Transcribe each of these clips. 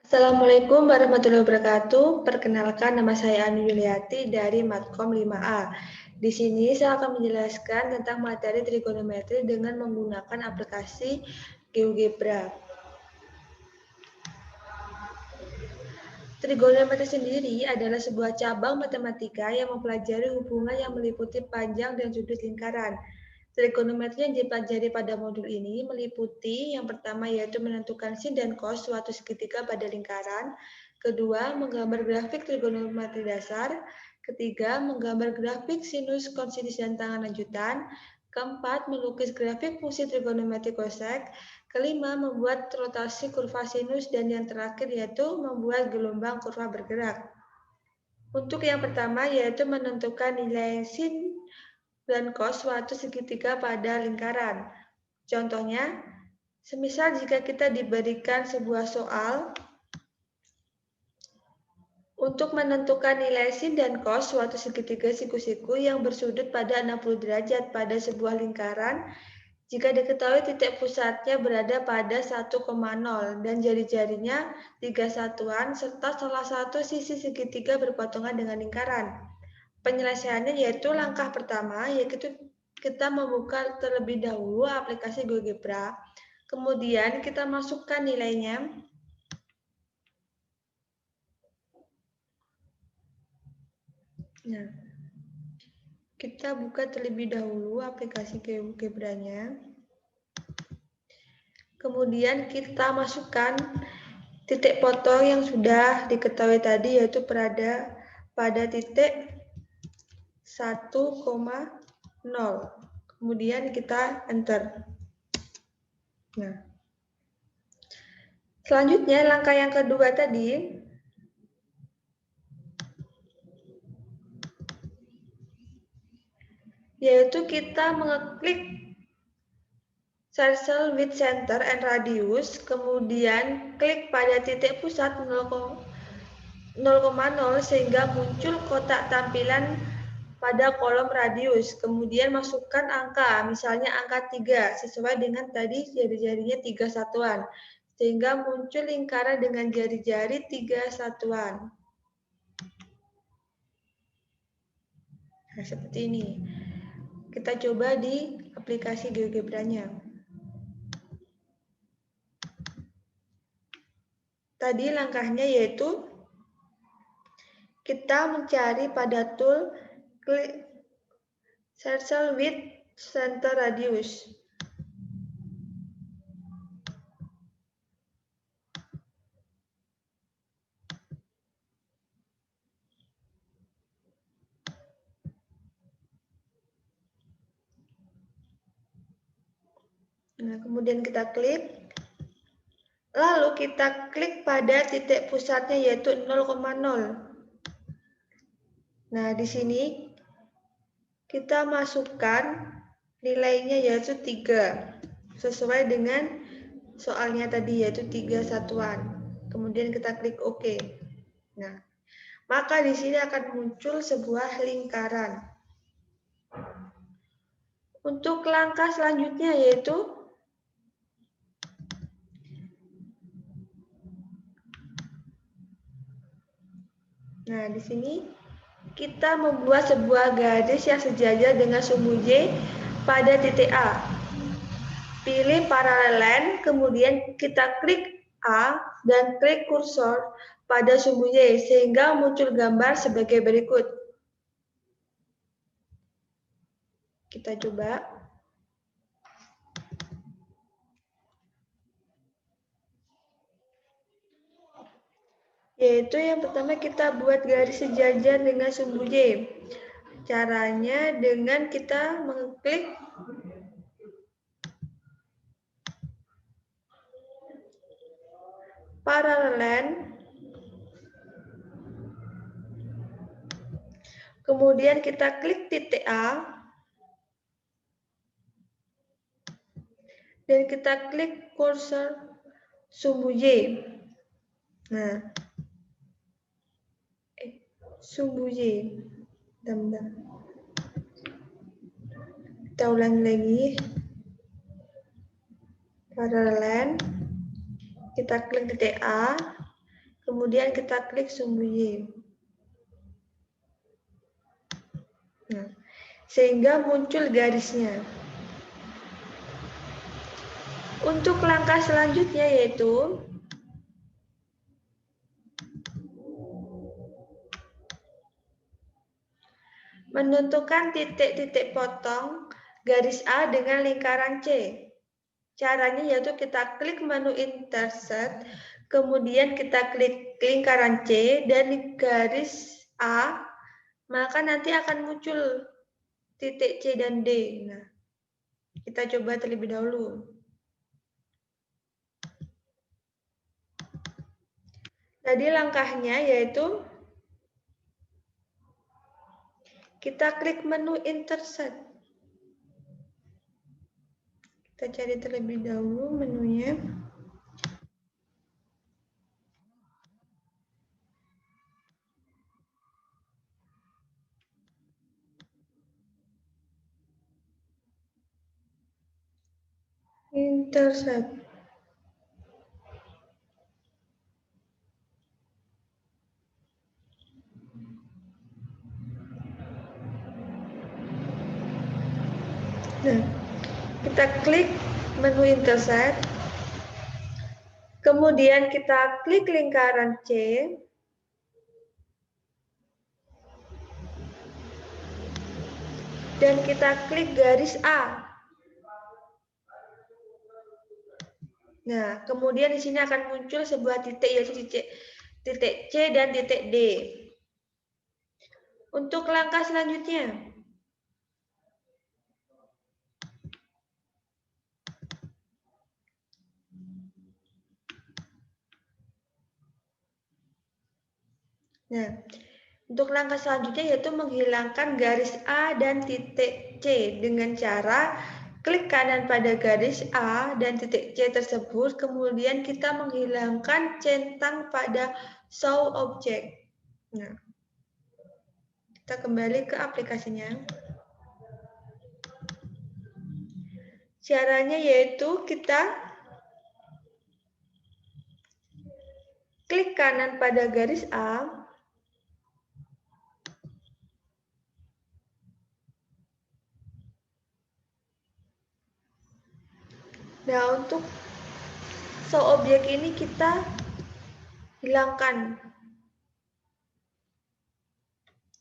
Assalamualaikum warahmatullahi wabarakatuh. Perkenalkan, nama saya Anu Yuliati dari Matkom 5A. Di sini saya akan menjelaskan tentang materi trigonometri dengan menggunakan aplikasi GeoGebra. Trigonometri sendiri adalah sebuah cabang matematika yang mempelajari hubungan yang meliputi panjang dan sudut lingkaran. Trigonometri yang dipelajari pada modul ini meliputi yang pertama yaitu menentukan sin dan cos suatu segitiga pada lingkaran, kedua menggambar grafik trigonometri dasar, ketiga menggambar grafik sinus, kosinus, dan tangan lanjutan, keempat melukis grafik fungsi trigonometri kosek, kelima membuat rotasi kurva sinus, dan yang terakhir yaitu membuat gelombang kurva bergerak. Untuk yang pertama yaitu menentukan nilai sin dan cos suatu segitiga pada lingkaran. Contohnya, semisal jika kita diberikan sebuah soal untuk menentukan nilai sin dan cos suatu segitiga siku-siku yang bersudut pada 60 derajat pada sebuah lingkaran, jika diketahui titik pusatnya berada pada 1,0 dan jari-jarinya 3 satuan serta salah satu sisi segitiga berpotongan dengan lingkaran. Penyelesaiannya yaitu langkah pertama, yaitu kita membuka terlebih dahulu aplikasi GeoGebra, kemudian kita masukkan nilainya. Nah, kita buka terlebih dahulu aplikasi GeoGebra-nya. Kemudian kita masukkan titik potong yang sudah diketahui tadi, yaitu berada pada titik 1,0. Kemudian kita enter. Nah, selanjutnya langkah yang kedua tadi, yaitu kita mengeklik circle with center and radius, kemudian klik pada titik pusat 0,0 sehingga muncul kotak tampilan pada kolom radius. Kemudian masukkan angka, misalnya angka 3, sesuai dengan tadi jari-jarinya 3 satuan, sehingga muncul lingkaran dengan jari-jari 3 satuan. Nah, seperti ini. Kita coba di aplikasi GeoGebra-nya. Tadi langkahnya yaitu kita mencari pada tool klik circle with center radius. Nah, kemudian kita klik. Lalu kita klik pada titik pusatnya yaitu 0,0. Nah, di sini kita masukkan nilainya yaitu 3. Sesuai dengan soalnya tadi yaitu 3 satuan. Kemudian kita klik OK. Nah, maka di sini akan muncul sebuah lingkaran. Untuk langkah selanjutnya yaitu nah, di sini kita membuat sebuah garis yang sejajar dengan sumbu J pada titik A. Pilih parallel line, kemudian kita klik A dan klik kursor pada sumbu Y sehingga muncul gambar sebagai berikut. Kita coba. Yaitu yang pertama kita buat garis sejajar dengan sumbu Y. Caranya dengan kita mengklik parallel line, kemudian kita klik titik A, dan kita klik kursor sumbu Y. Nah, sumbu Y. Bentar. Kita ulangi lagi. Parallel line. Kita klik titik A. Kemudian kita klik sumbu Y. Nah, sehingga muncul garisnya. Untuk langkah selanjutnya yaitu menentukan titik-titik potong garis A dengan lingkaran C. Caranya yaitu kita klik menu intersect, kemudian kita klik lingkaran C dan garis A, maka nanti akan muncul titik C dan D. Nah, kita coba terlebih dahulu. Tadi langkahnya yaitu kita klik menu intersect. Kita cari terlebih dahulu menunya. Intersect. Nah, kita klik menu intersect. Kemudian kita klik lingkaran C. Dan kita klik garis A. Nah, kemudian di sini akan muncul sebuah titik yaitu titik C dan titik D. Untuk langkah selanjutnya, yaitu menghilangkan garis A dan titik C dengan cara klik kanan pada garis A dan titik C tersebut, kemudian kita menghilangkan centang pada show object. Nah, kita kembali ke aplikasinya. Caranya yaitu kita klik kanan pada garis A. Nah, untuk show objek ini kita hilangkan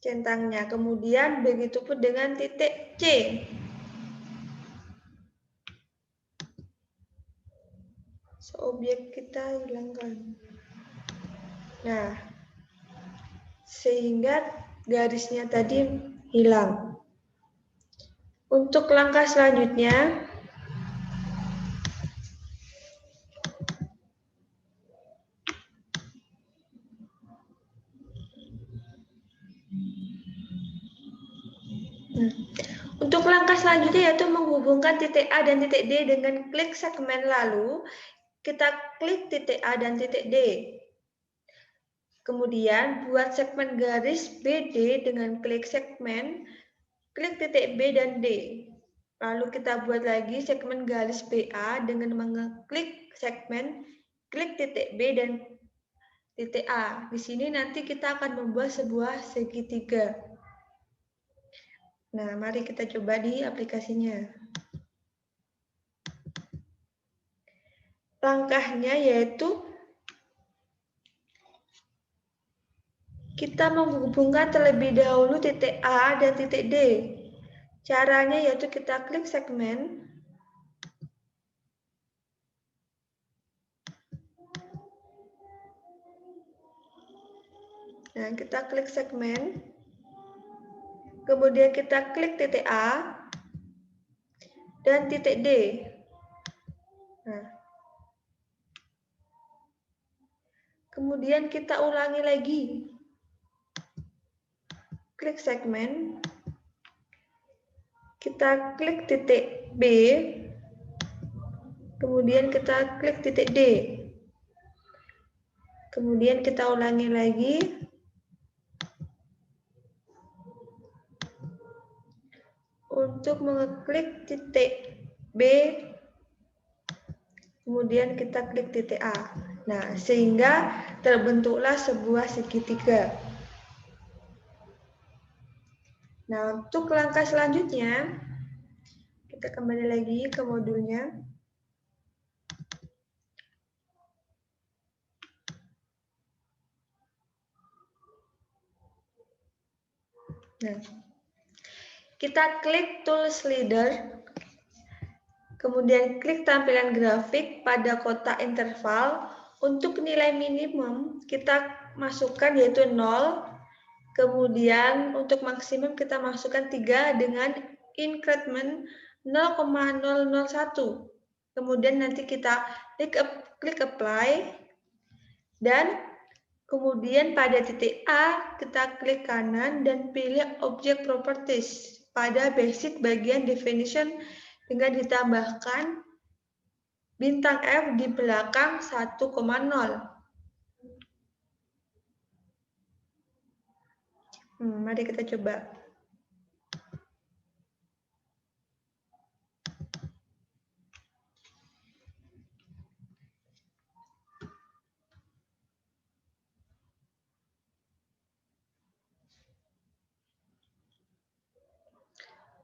centangnya. Kemudian begitu pun dengan titik C. Show objek kita hilangkan. Nah, sehingga garisnya tadi hilang. Untuk langkah selanjutnya, yaitu menghubungkan titik A dan titik D dengan klik segmen, lalu kita klik titik A dan titik D. Kemudian buat segmen garis BD dengan klik segmen, klik titik B dan D. Lalu kita buat lagi segmen garis BA dengan mengeklik segmen, klik titik B dan titik A. Di sini nanti kita akan membuat sebuah segitiga. Nah, mari kita coba di aplikasinya. Langkahnya yaitu kita menghubungkan terlebih dahulu titik A dan titik D. Caranya yaitu kita klik segmen. Nah, kita klik segmen. Kemudian kita klik titik A dan titik D. Nah, kemudian kita ulangi lagi. Klik segmen. Kita klik titik B. Kemudian kita klik titik D. Kemudian kita ulangi lagi. Untuk mengeklik titik B Kemudian kita klik titik A. Nah, sehingga terbentuklah sebuah segitiga. Nah, untuk langkah selanjutnya, kita kembali lagi ke modulnya. Nah, kita klik Tools Leader, kemudian klik tampilan grafik pada kotak interval. Untuk nilai minimum, kita masukkan yaitu 0, kemudian untuk maksimum kita masukkan 3 dengan increment 0,001. Kemudian nanti kita klik apply, dan kemudian pada titik A, kita klik kanan dan pilih Object Properties pada basic bagian definition dengan ditambahkan bintang F di belakang 1,0. Mari kita coba.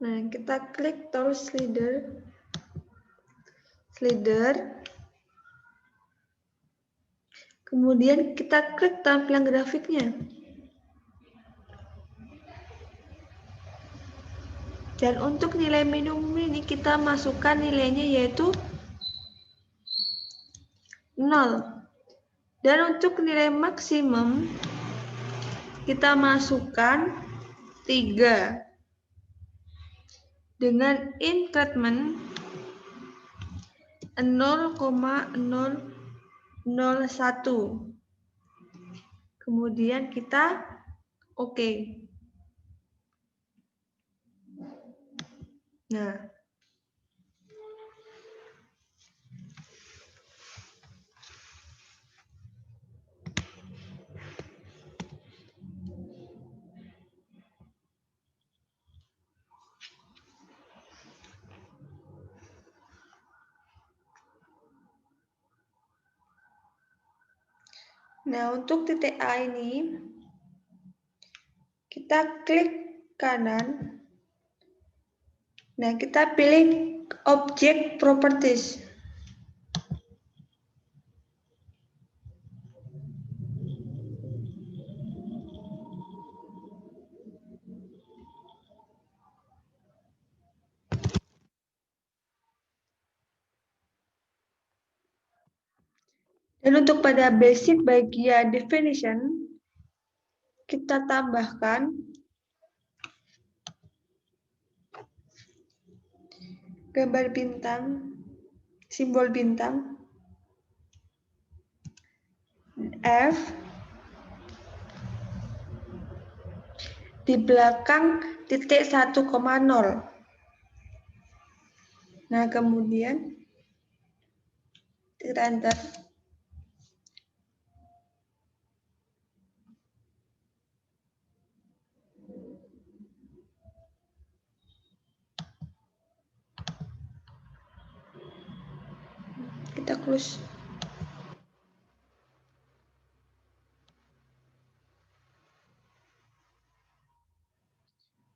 Nah, kita klik Tools Leader. Kemudian kita klik tampilan grafiknya. Dan untuk nilai minimum ini kita masukkan nilainya yaitu 0. Dan untuk nilai maksimum kita masukkan 3 dengan increment 0,001. Kemudian kita oke. Nah, untuk titik A ini, kita klik kanan. Nah, kita pilih Object Properties. Dan untuk pada basic bagian definition, kita tambahkan gambar bintang, simbol bintang, F, di belakang titik 1,0. Nah, kemudian kita enter. Kita close.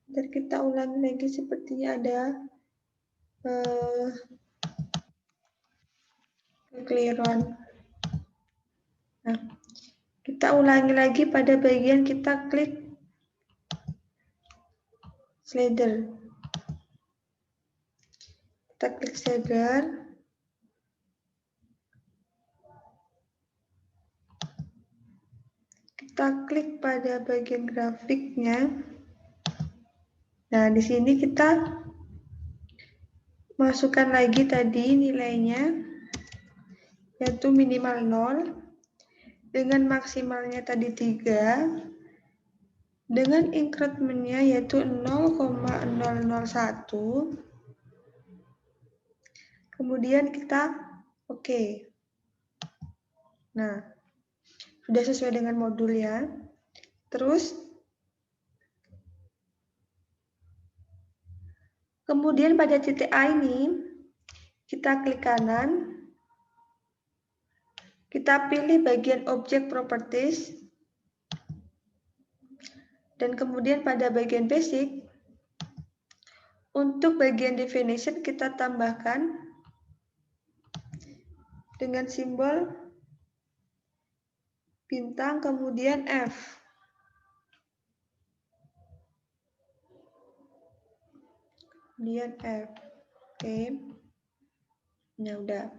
Dan kita ulangi lagi sepertinya ada kekeliruan. Nah, kita ulangi lagi pada bagian kita klik slider. Kita klik slider. Kita klik pada bagian grafiknya. Nah, di sini kita masukkan lagi tadi nilainya, yaitu minimal 0, dengan maksimalnya tadi 3, dengan incrementnya yaitu 0,001, kemudian kita oke. Nah, sudah sesuai dengan modul ya. Terus, kemudian pada titik A ini, kita klik kanan, Kita pilih bagian object properties. Dan kemudian pada bagian basic, untuk bagian definition kita tambahkan dengan simbol bintang kemudian F. Kemudian F. Oke. Nah, udah.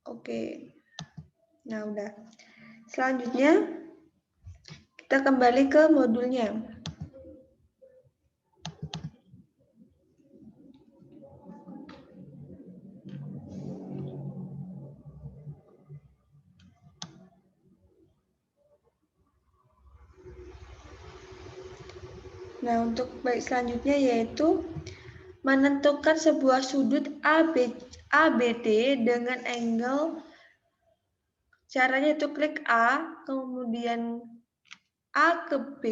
Oke. Nah, udah. Selanjutnya kita kembali ke modulnya. Nah, untuk baik selanjutnya yaitu menentukan sebuah sudut ABD dengan angle. Caranya itu klik A, kemudian A ke B,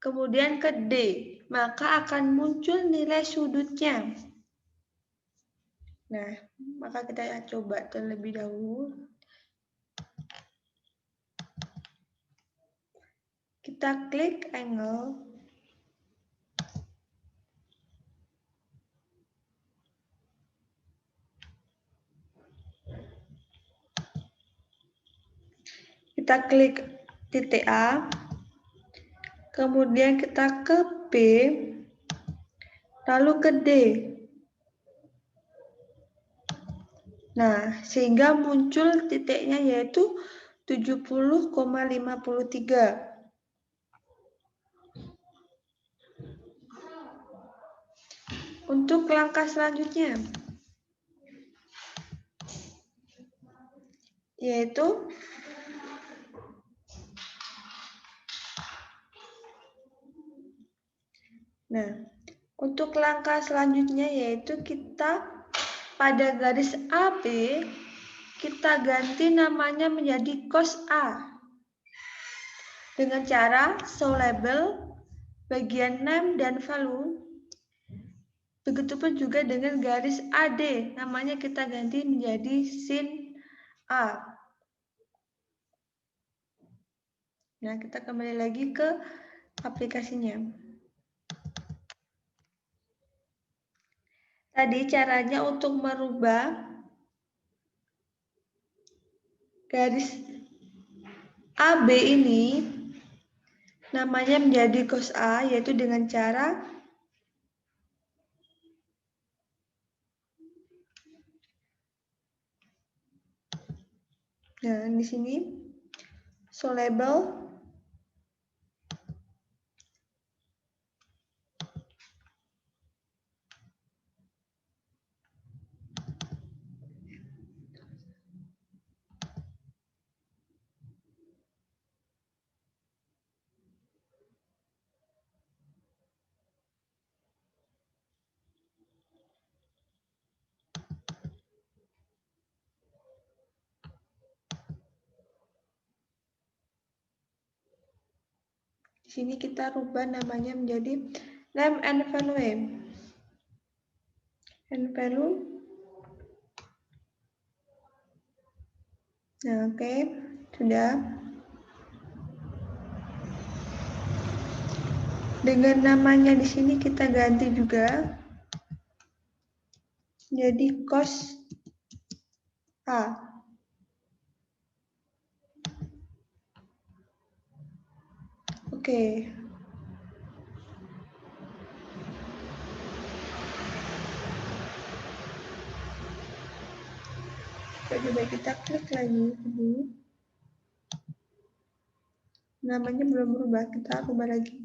kemudian ke D. Maka akan muncul nilai sudutnya. Nah, maka kita coba terlebih dahulu. Kita klik angle. Kita klik titik A, kemudian kita ke B, lalu ke D. Nah, sehingga muncul titiknya yaitu 70,53. Untuk langkah selanjutnya, yaitu untuk langkah selanjutnya yaitu kita pada garis AB kita ganti namanya menjadi cos A dengan cara show label bagian name dan value. Begitupun juga dengan garis AD namanya kita ganti menjadi sin A. Nah, kita kembali lagi ke aplikasinya. Tadi caranya untuk merubah garis AB ini namanya menjadi cos A, yaitu dengan cara di sini show label di sini kita rubah namanya menjadi name and value. Nah, oke, sudah. Dengan namanya di sini kita ganti juga jadi cos A. Oke. Coba kita klik lagi ini. Namanya belum berubah, kita ubah lagi.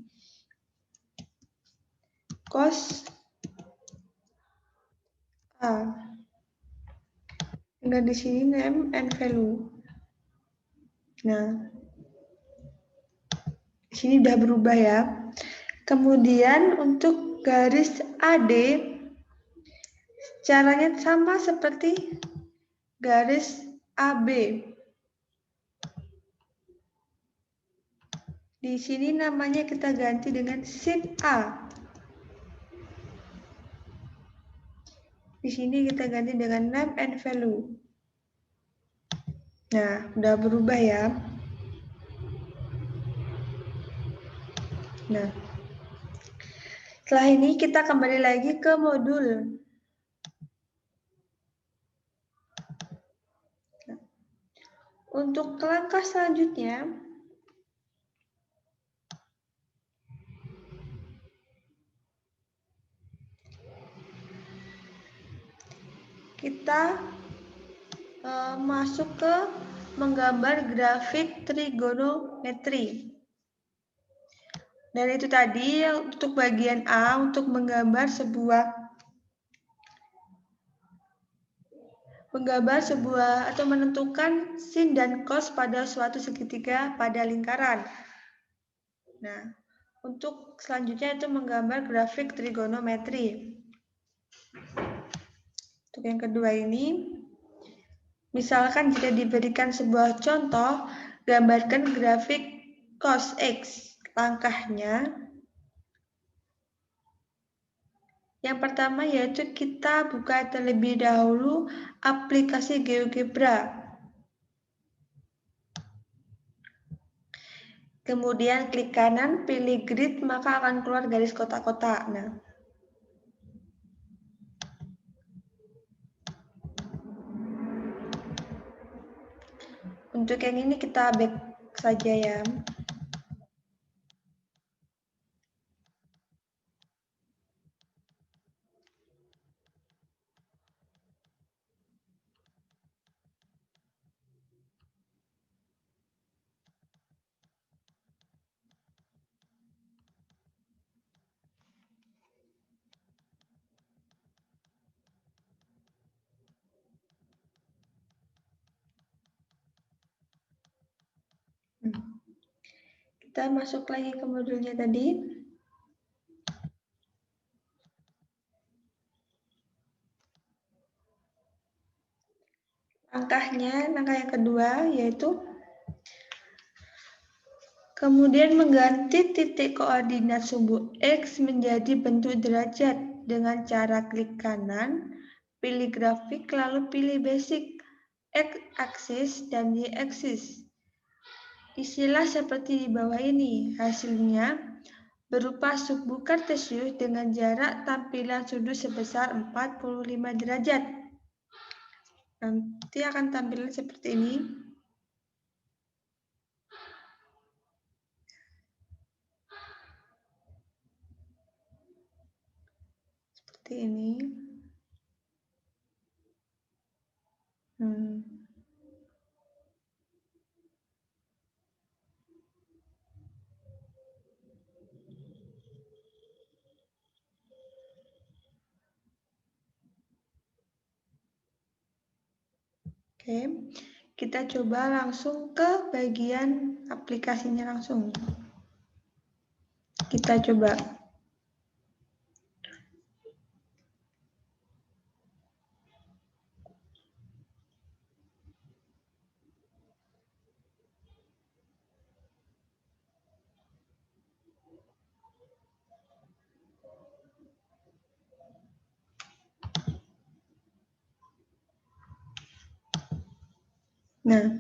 Cos A. Dengan di sini name and value. Nah, di sini udah berubah ya. Kemudian untuk garis AD caranya sama seperti garis AB. Di sini namanya kita ganti dengan sin A. Di sini kita ganti dengan name and value. Nah, udah berubah ya. Nah, setelah ini kita kembali lagi ke modul. Nah, untuk langkah selanjutnya, kita masuk ke menggambar grafik trigonometri. Dan itu tadi untuk bagian A, untuk menggambar sebuah atau menentukan sin dan cos pada suatu segitiga pada lingkaran. Nah, untuk selanjutnya itu menggambar grafik trigonometri. Untuk yang kedua ini, misalkan jika diberikan sebuah contoh, gambarkan grafik cos X. Langkahnya, yang pertama yaitu kita buka terlebih dahulu aplikasi GeoGebra. Kemudian klik kanan, pilih grid, maka akan keluar garis kotak-kotak. Nah, untuk yang ini kita back saja ya. Kita masuk lagi ke modulnya tadi. Langkah yang kedua yaitu kemudian mengganti titik koordinat sumbu X menjadi bentuk derajat dengan cara klik kanan, pilih grafik, lalu pilih basic X-aksis dan Y-aksis. Isilah seperti di bawah ini. Hasilnya berupa subu kartesius dengan jarak tampilan sudut sebesar 45 derajat. Nanti akan tampilan seperti ini. Seperti ini. Oke, kita coba langsung ke bagian aplikasinya langsung. Kita coba. Nah,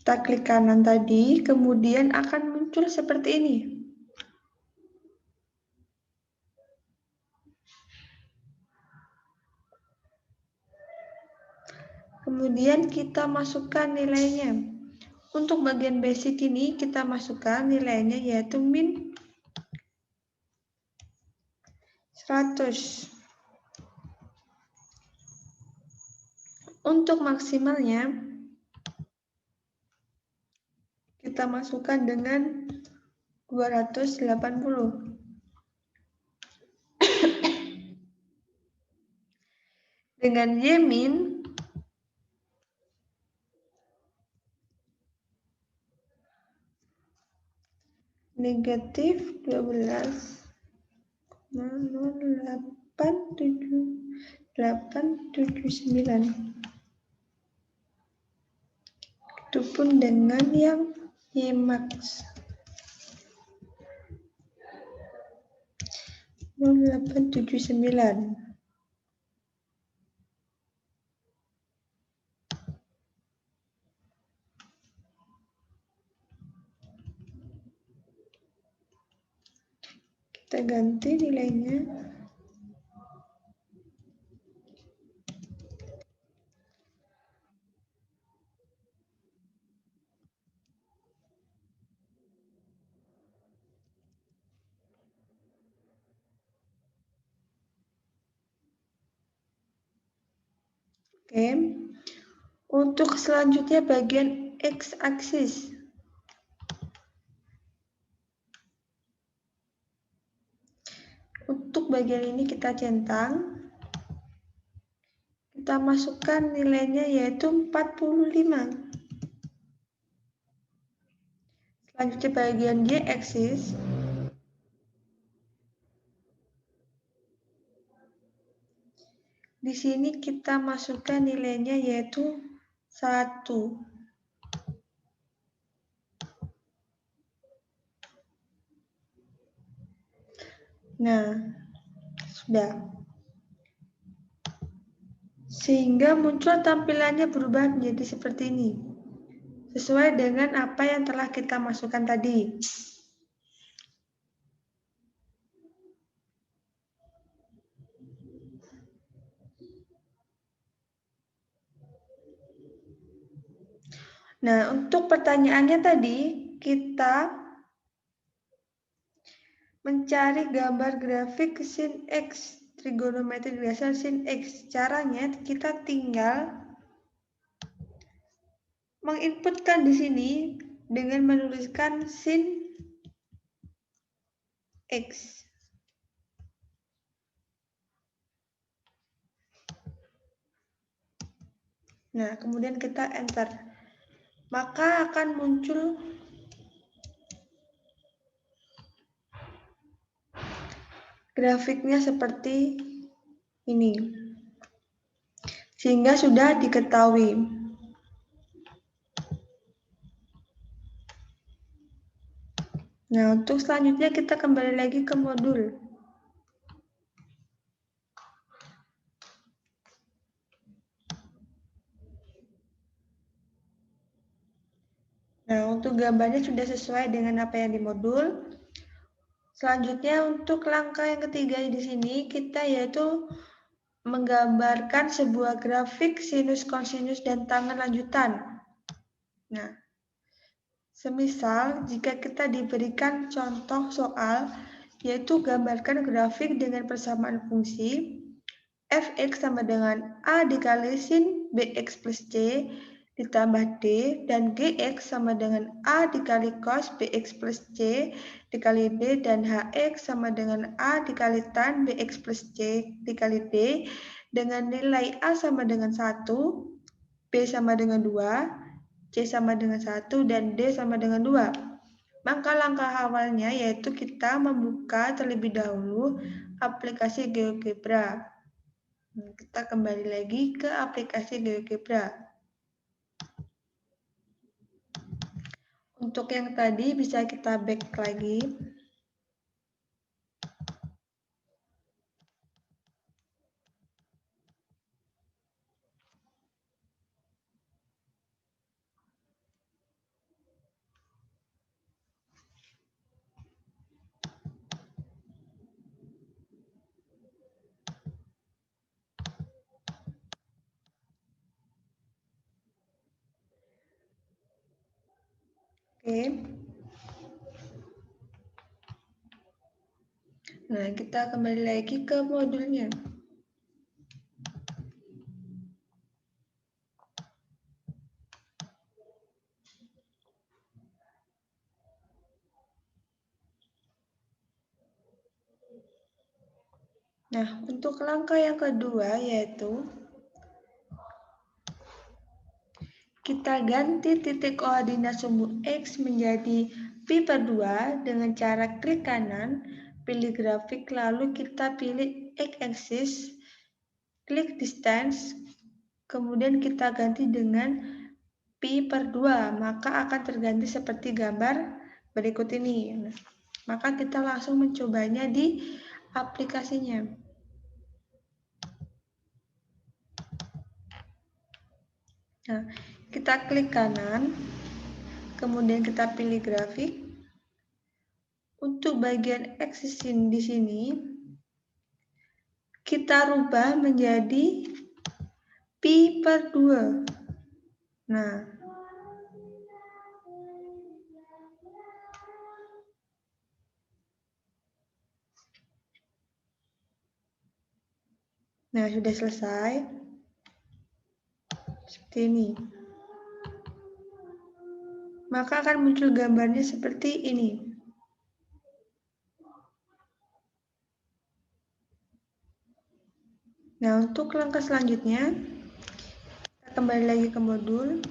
kita klik kanan tadi, kemudian akan muncul seperti ini. Kemudian kita masukkan nilainya. Untuk bagian basic ini kita masukkan nilainya yaitu min 100. Untuk maksimalnya kita masukkan dengan 280. Dengan Y-min negatif 12,087,879. Itu pun dengan yang Y-max 0879. Kita ganti nilainya. Oke. Untuk selanjutnya bagian x-aksis. Untuk bagian ini kita centang. Kita masukkan nilainya yaitu 45. Selanjutnya bagian y-aksis. Di sini kita masukkan nilainya yaitu 1. Nah, sudah. Sehingga muncul tampilannya berubah menjadi seperti ini. Sesuai dengan apa yang telah kita masukkan tadi. Nah, untuk pertanyaannya tadi, kita mencari gambar grafik sin X, trigonometri dasar sin X. Caranya kita tinggal menginputkan di sini dengan menuliskan sin X. Nah, kemudian kita enter. Maka akan muncul grafiknya seperti ini. Sehingga sudah diketahui. Nah, untuk selanjutnya kita kembali lagi ke modul. Nah, untuk gambarnya sudah sesuai dengan apa yang di modul. Selanjutnya untuk langkah yang ketiga di sini kita yaitu menggambarkan sebuah grafik sinus, kosinus, dan tangen lanjutan. Nah, semisal jika kita diberikan contoh soal yaitu gambarkan grafik dengan persamaan fungsi fx sama dengan a dikali sin bx plus c ditambah d dan gx sama dengan a dikali cos bx plus c dikali b dan hx sama dengan a dikali tan bx plus c dikali d dengan nilai a sama dengan 1, b sama dengan 2, c sama dengan 1, dan d sama dengan 2. Maka langkah awalnya yaitu kita membuka terlebih dahulu aplikasi GeoGebra. Kita kembali lagi ke aplikasi GeoGebra. Untuk yang tadi bisa kita back lagi. Oke. Nah, kita kembali lagi ke modulnya. Nah, untuk langkah yang kedua yaitu kita ganti titik koordinat sumbu X menjadi pi per 2 dengan cara klik kanan, pilih grafik, lalu kita pilih X-axis, klik distance, kemudian kita ganti dengan pi per 2, maka akan terganti seperti gambar berikut ini. Nah, maka kita langsung mencobanya di aplikasinya. Nah, kita klik kanan, kemudian kita pilih grafik. Untuk bagian X di sini, kita rubah menjadi Pi per 2. Nah, sudah selesai. Seperti ini. Maka akan muncul gambarnya seperti ini. Nah, untuk langkah selanjutnya, kita kembali lagi ke modul.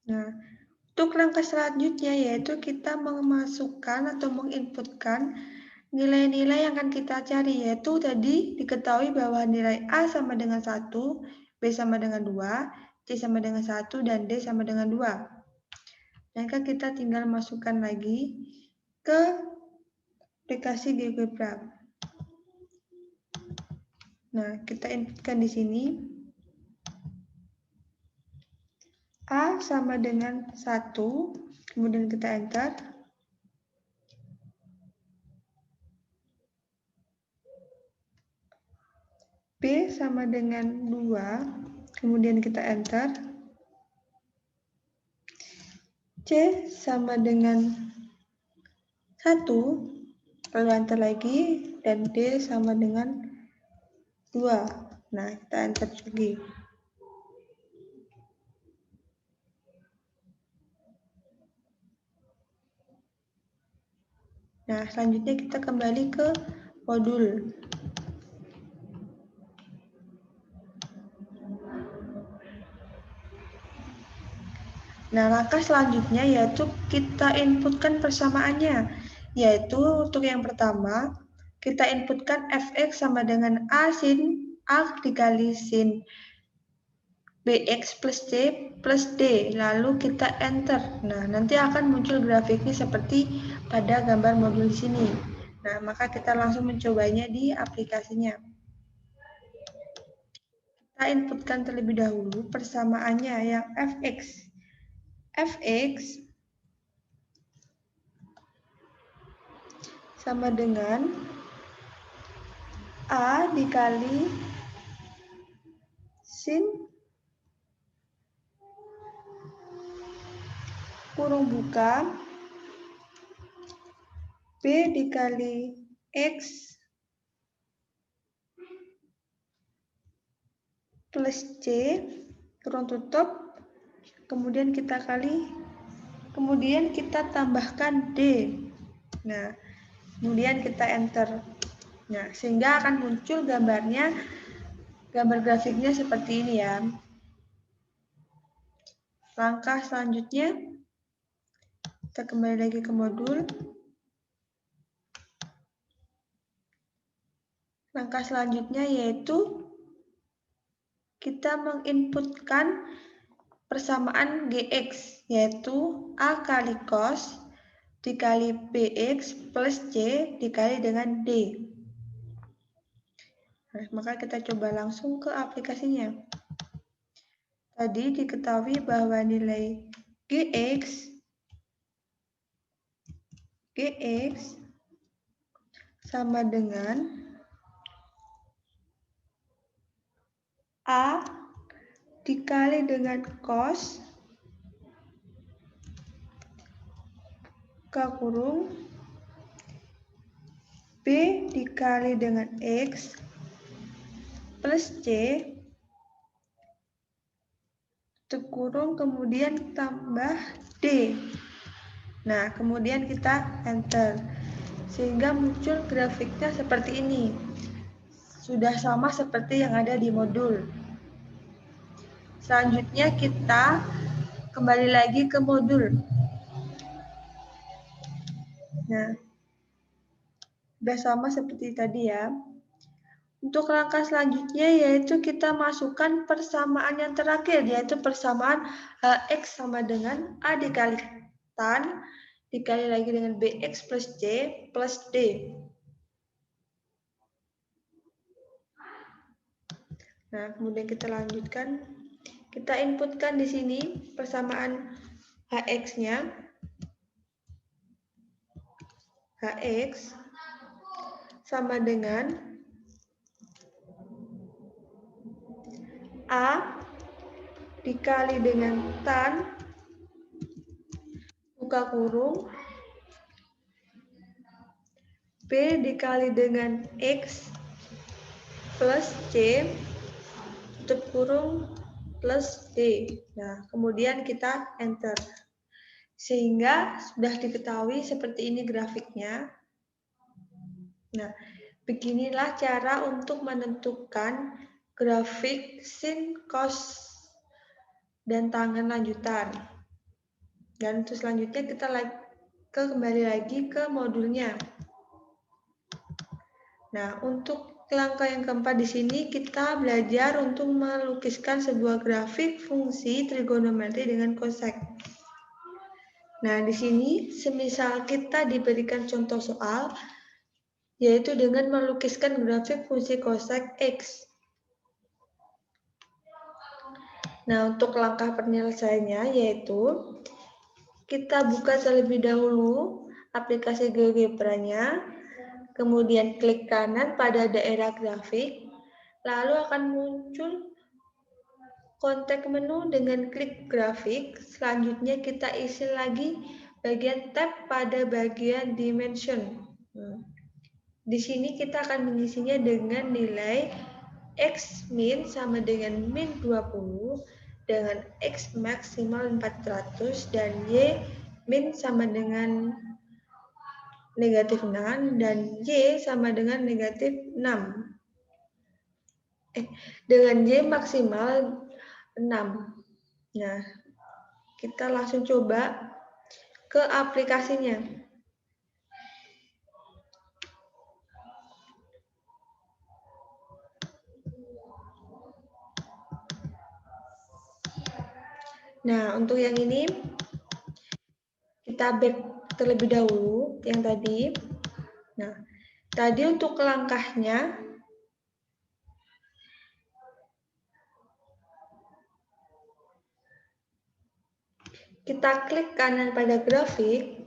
Nah, untuk langkah selanjutnya yaitu kita memasukkan atau menginputkan nilai-nilai yang akan kita cari, yaitu tadi diketahui bahwa nilai A sama dengan 1, B sama dengan 2, C sama dengan 1, dan D sama dengan 2. Maka kita tinggal masukkan lagi ke aplikasi GeoGebra. Nah, kita inputkan di sini. A sama dengan 1, kemudian kita enter. B sama dengan 2, kemudian kita enter. C sama dengan 1, lalu enter lagi, dan D sama dengan 2. Nah, kita enter lagi. Nah, selanjutnya kita kembali ke modul. Nah, langkah selanjutnya yaitu kita inputkan persamaannya. Yaitu untuk yang pertama, kita inputkan fx sama dengan A sin A dikali sin bx plus c plus d, lalu kita enter. Nah, nanti akan muncul grafiknya seperti pada gambar modul di sini. Nah, maka kita langsung mencobanya di aplikasinya. Kita inputkan terlebih dahulu persamaannya yang fx. Fx sama dengan A dikali sin kurung buka B dikali X plus C kurung tutup, kemudian kita tambahkan D. Nah, kemudian kita enter. Nah, sehingga akan muncul gambar grafiknya seperti ini ya. Langkah selanjutnya, kita kembali lagi ke modul. Langkah selanjutnya yaitu kita menginputkan persamaan GX, yaitu A kali cos dikali BX plus C dikali dengan D. Nah, maka kita coba langsung ke aplikasinya. Tadi diketahui bahwa nilai GX sama dengan A dikali dengan cos K kurung B dikali dengan X plus C tutup kurung kemudian tambah D. Nah, kemudian kita enter. Sehingga muncul grafiknya seperti ini. Sudah sama seperti yang ada di modul. Selanjutnya kita kembali lagi ke modul. Nah, sudah sama seperti tadi ya. Untuk langkah selanjutnya yaitu kita masukkan persamaan yang terakhir, yaitu persamaan X sama dengan A dikali tan dikali lagi dengan BX plus C plus D. Nah, kemudian kita lanjutkan. Kita inputkan di sini persamaan Hx-nya. Hx sama dengan A dikali dengan tan buka kurung B dikali dengan X plus C tutup kurung plus D. Nah, kemudian kita enter. Sehingga sudah diketahui seperti ini grafiknya. Nah, beginilah cara untuk menentukan grafik sin, cos, dan tangen lanjutan. Dan untuk selanjutnya kita kembali lagi ke modulnya. Nah, untuk langkah yang keempat di sini kita belajar untuk melukiskan sebuah grafik fungsi trigonometri dengan kosek. Nah, di sini semisal kita diberikan contoh soal yaitu dengan melukiskan grafik fungsi kosek X. Nah, untuk langkah penyelesaiannya yaitu kita buka terlebih dahulu aplikasi GeoGebra-nya, kemudian klik kanan pada daerah grafik, lalu akan muncul konteks menu dengan klik grafik. Selanjutnya kita isi lagi bagian tab pada bagian dimension. Di sini kita akan mengisinya dengan nilai X min sama dengan min 20, dengan X maksimal 400, dan Y min sama dengan negatif 6, dan Y sama dengan negatif 6. Dengan Y maksimal 6. Nah, kita langsung coba ke aplikasinya. Nah, untuk yang ini kita back terlebih dahulu yang tadi. Nah, tadi untuk langkahnya kita klik kanan pada grafik.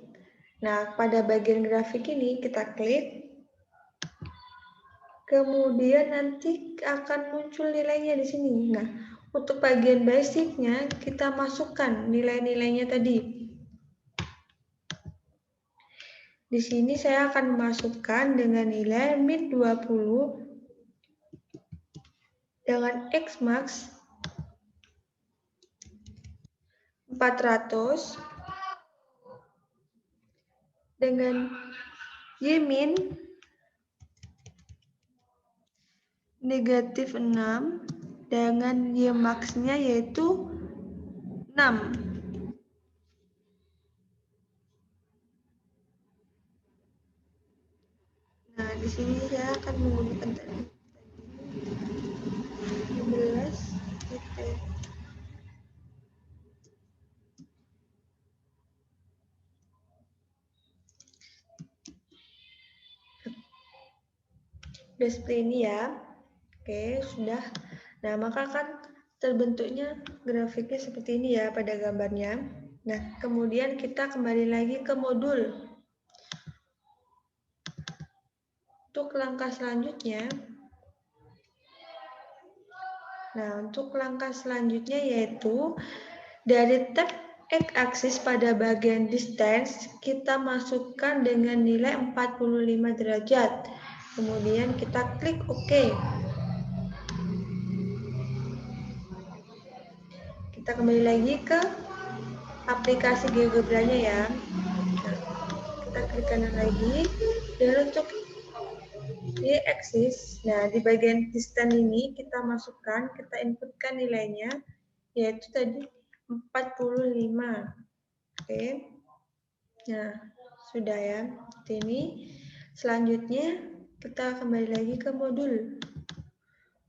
Nah, pada bagian grafik ini kita klik. Kemudian nanti akan muncul nilainya di sini. Nah, untuk bagian basicnya kita masukkan nilai-nilainya tadi. Di sini saya akan memasukkan dengan nilai min 20 dengan X max 400 dengan Y min negatif 6 dengan Y max-nya yaitu 6. Nah, di sini saya akan menggunakan tadi 15 titik. Sudah seperti ini ya. Oke, sudah. Nah, maka akan terbentuknya grafiknya seperti ini ya pada gambarnya. Nah, kemudian kita kembali lagi ke modul. Untuk langkah selanjutnya, yaitu dari tab X-axis pada bagian distance, kita masukkan dengan nilai 45 derajat. Kemudian kita klik OK. Kita kembali lagi ke aplikasi GeoGebra-nya ya. Nah, kita klik kanan lagi. Dan untuk Y-axis, nah di bagian distance ini kita masukkan, kita inputkan nilainya, yaitu tadi 45. Oke. Nah, sudah ya. Ini selanjutnya kita kembali lagi ke modul.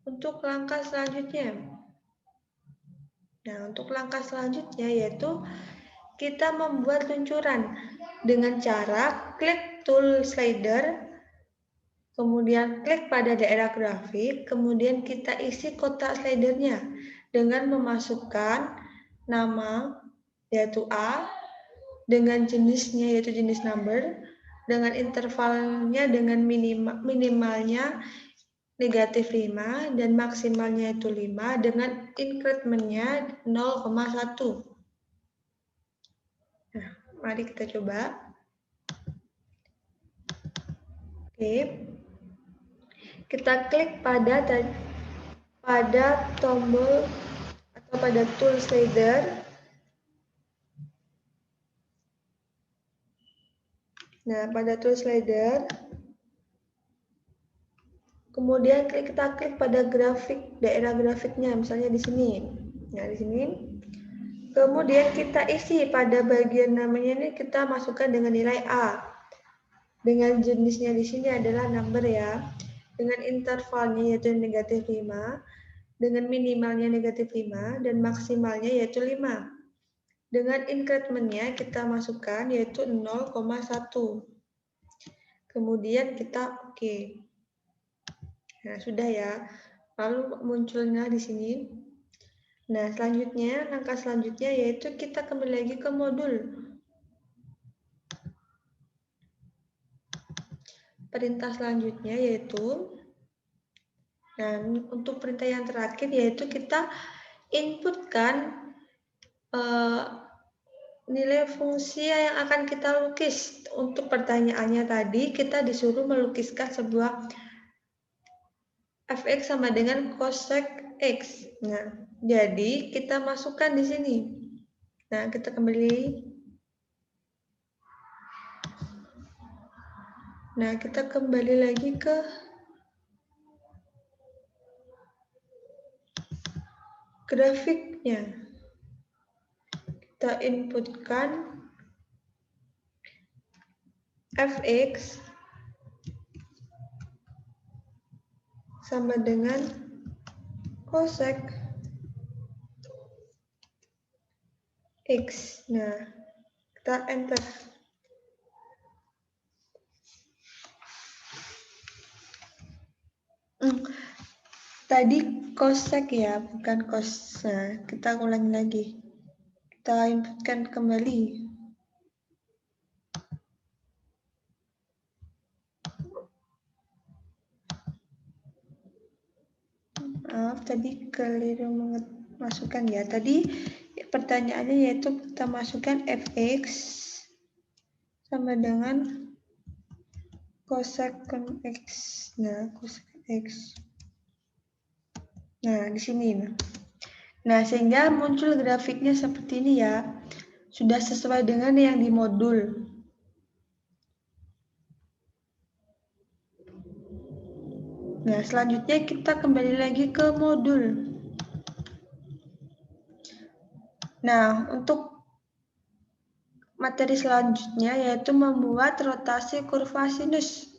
Untuk langkah selanjutnya. Nah, untuk langkah selanjutnya yaitu kita membuat luncuran dengan cara klik tool slider, kemudian klik pada daerah grafik, kemudian kita isi kotak slidernya. dengan memasukkan nama yaitu A, dengan jenisnya yaitu jenis number, dengan intervalnya dengan minimalnya negatif 5 dan maksimalnya itu 5 dengan incrementnya 0,1. Nah, mari kita coba. Oke. Kita klik pada tombol atau pada tool slider. Nah, pada tool slider. Kemudian kita klik pada grafik, daerah grafiknya, misalnya di sini. Nah, di sini. Kemudian kita isi pada bagian namanya ini kita masukkan dengan nilai A. Dengan jenisnya di sini adalah number ya. Dengan intervalnya yaitu negatif 5. Dengan minimalnya negatif 5 dan maksimalnya yaitu 5. Dengan incrementnya kita masukkan yaitu 0,1. Kemudian kita oke. Nah, sudah ya. Lalu munculnya di sini. Nah, selanjutnya, langkah selanjutnya yaitu kita kembali lagi ke modul. Perintah selanjutnya yaitu dan untuk perintah yang terakhir yaitu kita inputkan nilai fungsi yang akan kita lukis. Untuk pertanyaannya tadi kita disuruh melukiskan sebuah fx sama dengan cosec x. Nah, jadi kita masukkan di sini. Nah, kita kembali. Nah, kita kembali lagi ke grafiknya. Kita inputkan fx sama dengan cosec x. Nah, kita enter. Tadi cosec ya, bukan cos. Nah, kita ulangi lagi. Kita inputkan kembali. Maaf, tadi keliru masukkan ya. Tadi pertanyaannya yaitu kita masukkan fx sama dengan cosec x. Nah, cosec x. Nah, di sini. Nah, sehingga muncul grafiknya seperti ini ya. Sudah sesuai dengan yang di modul. Nah, selanjutnya kita kembali lagi ke modul. Nah, untuk materi selanjutnya yaitu membuat rotasi kurva sinus.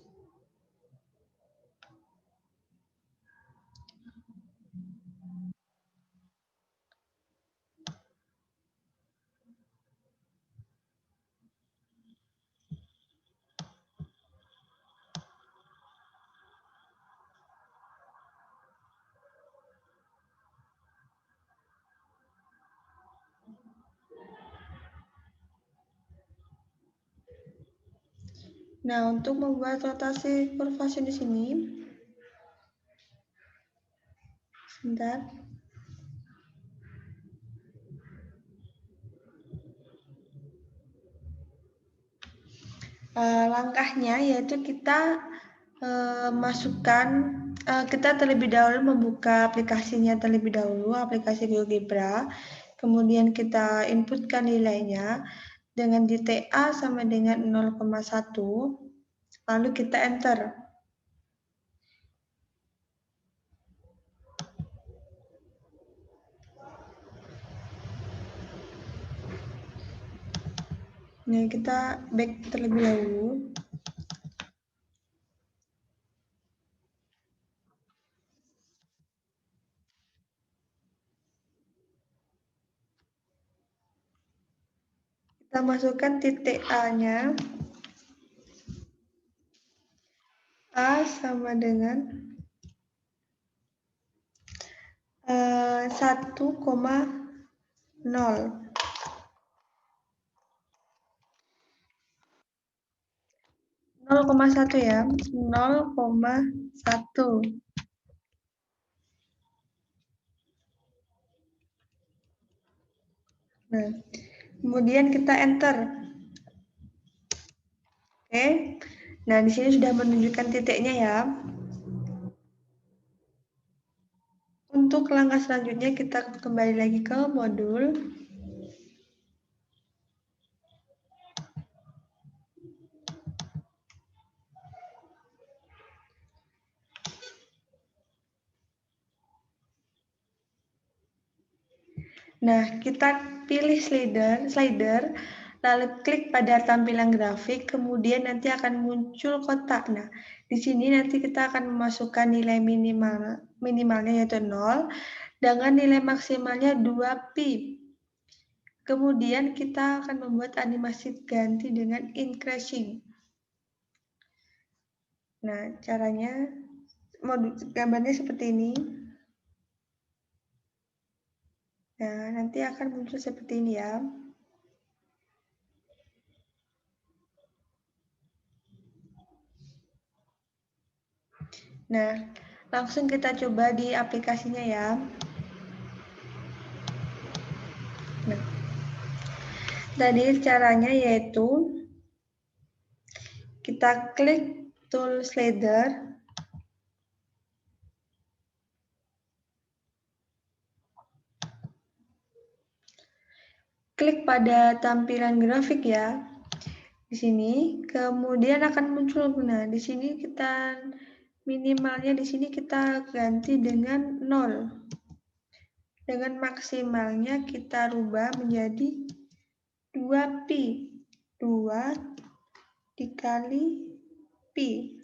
Nah, untuk membuat rotasi kurva sinus ini, sebentar. Langkahnya yaitu kita masukkan, kita terlebih dahulu membuka aplikasinya terlebih dahulu, aplikasi GeoGebra. Kemudian kita inputkan nilainya dengan DTA sama dengan 0,1. Lalu kita enter. Nah, kita back terlebih dahulu. Kita masukkan titik A-nya. A sama dengan 0,1 ya, 0,1. Nah, kemudian kita enter. Oke. Nah, di sini sudah menunjukkan titiknya ya. Untuk langkah selanjutnya kita kembali lagi ke modul. Nah, kita pilih slider, lalu klik pada tampilan grafik, kemudian nanti akan muncul kotak. Nah, di sini nanti kita akan memasukkan nilai minimalnya yaitu 0, dengan nilai maksimalnya 2pi. Kemudian kita akan membuat animasi ganti dengan increasing. Nah, caranya, gambarnya seperti ini. Nah, nanti akan muncul seperti ini ya. Nah, langsung kita coba di aplikasinya ya. Nah, tadi caranya yaitu kita klik tool slider, klik pada tampilan grafik ya. Di sini, kemudian akan muncul. Nah, di sini kita minimalnya di sini kita ganti dengan 0. Dengan maksimalnya kita rubah menjadi 2pi. 2 dikali pi.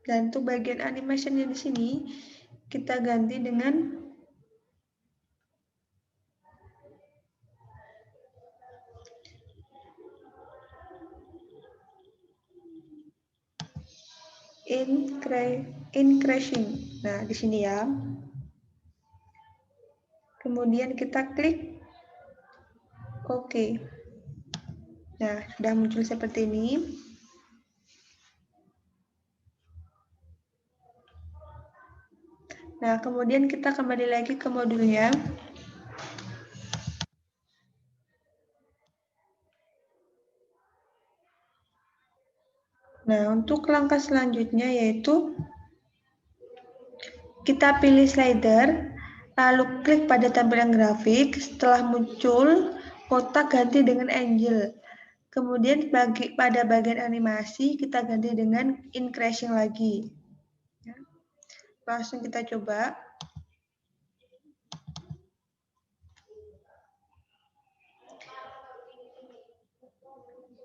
Dan untuk bagian animationnya di sini kita ganti dengan increasing. Nah, di sini ya. Kemudian kita klik OK. Nah, sudah muncul seperti ini. Nah, kemudian kita kembali lagi ke modulnya. Nah, untuk langkah selanjutnya yaitu kita pilih slider, lalu klik pada tampilan grafik. Setelah muncul, kotak ganti dengan angel. Kemudian pada bagian animasi, kita ganti dengan increasing lagi. Langsung kita coba.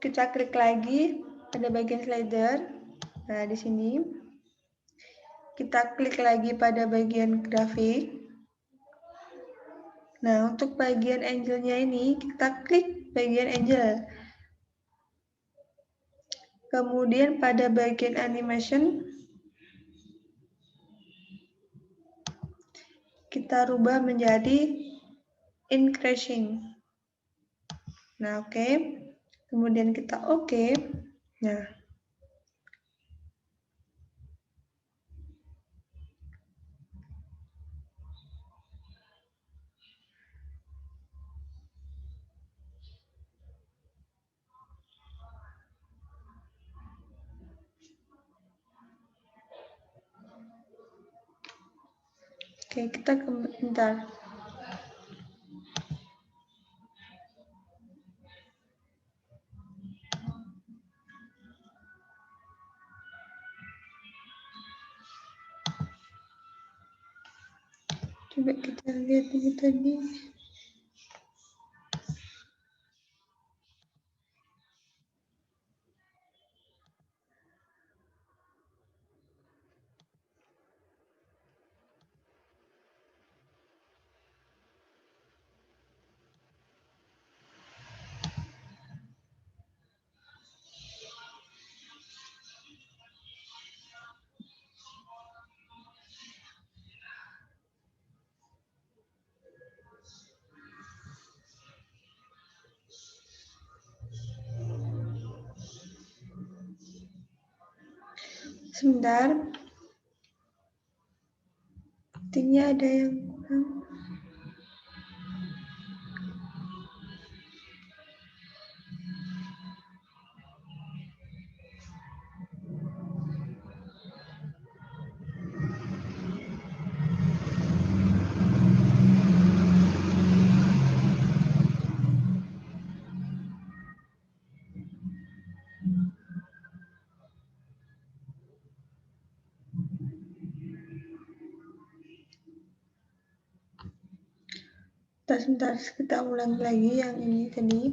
Kita klik lagi pada bagian slider. Nah, di sini kita klik lagi pada bagian grafik. Nah, untuk bagian angelnya ini kita klik bagian angel. Kemudian pada bagian animation kita rubah menjadi increasing. Nah, oke. Kemudian kita oke. Nah, oke, kita bentar. Coba kita lihat ini tadi. Sebentar. Sepertinya ada yang kurang. Sebentar, kita ulangi lagi yang ini tadi.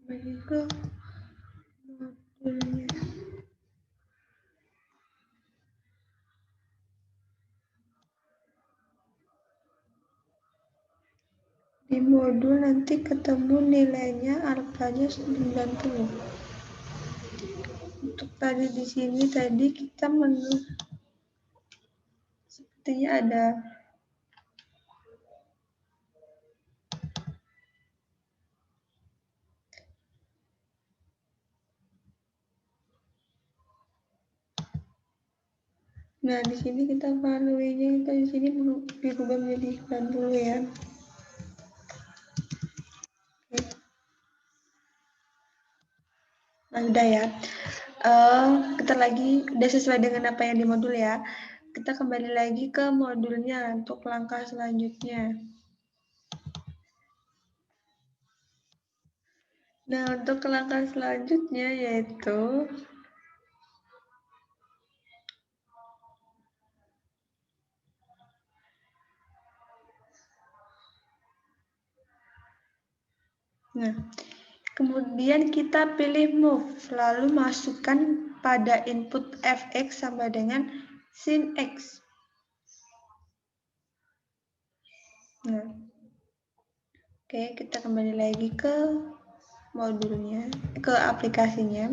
Kembali ke modulnya. Di modul nanti ketemu nilainya alfanya 90. Untuk tadi di sini tadi kita sepertinya ada Nah, di sini kita value-nya kita di sini dirubah menjadi 90 ya. Nah, udah ya. Kita lagi udah sesuai dengan apa yang di modul ya. Kita kembali lagi ke modulnya untuk langkah selanjutnya. Nah, untuk langkah selanjutnya yaitu kemudian kita pilih move, lalu masukkan pada input fx sama dengan sin x. Nah, oke, kita kembali lagi ke modulnya, ke aplikasinya.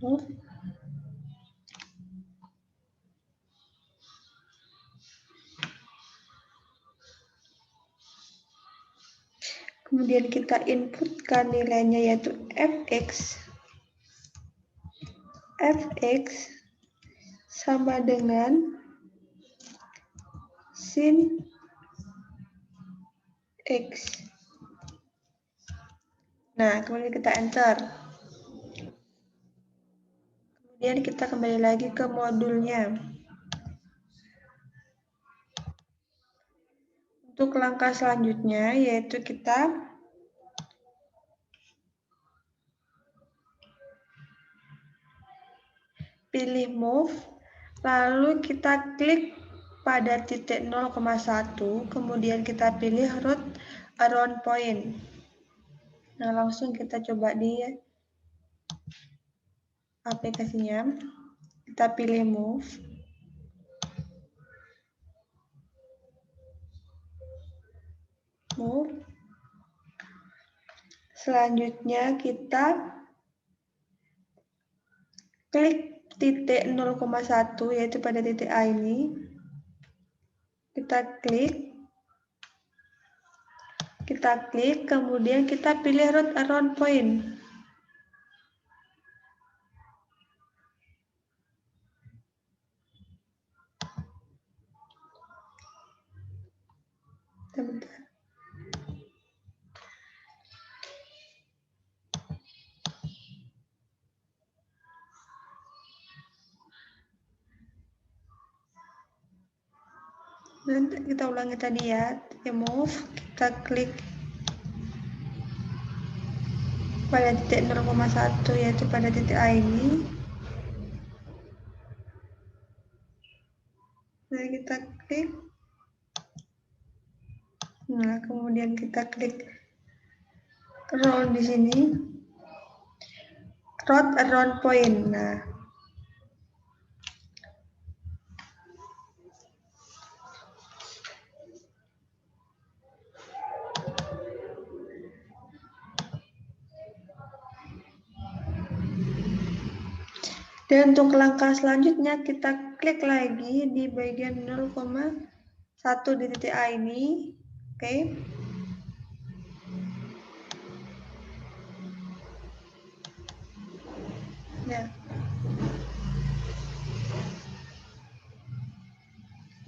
Move. Kemudian kita inputkan nilainya yaitu fx. Fx sama dengan sin x. Nah, kemudian kita enter. Kemudian kita kembali lagi ke modulnya. Untuk langkah selanjutnya yaitu kita pilih move, lalu kita klik pada titik 0,1, kemudian kita pilih route around point. Nah, langsung kita coba di aplikasinya. Kita pilih move. Move. Selanjutnya kita klik titik 0,1 yaitu pada titik A ini. Kita klik, kemudian kita pilih route around point. Bentar. Nanti kita ulangi tadi ya, move, kita klik pada titik 0,1 yaitu pada titik A ini. Nah, kita klik. Nah, kemudian kita klik roll di sini. Route around point. Nah, Dan untuk langkah selanjutnya kita klik lagi di bagian 0,1 di titik A ini. Oke. Nah,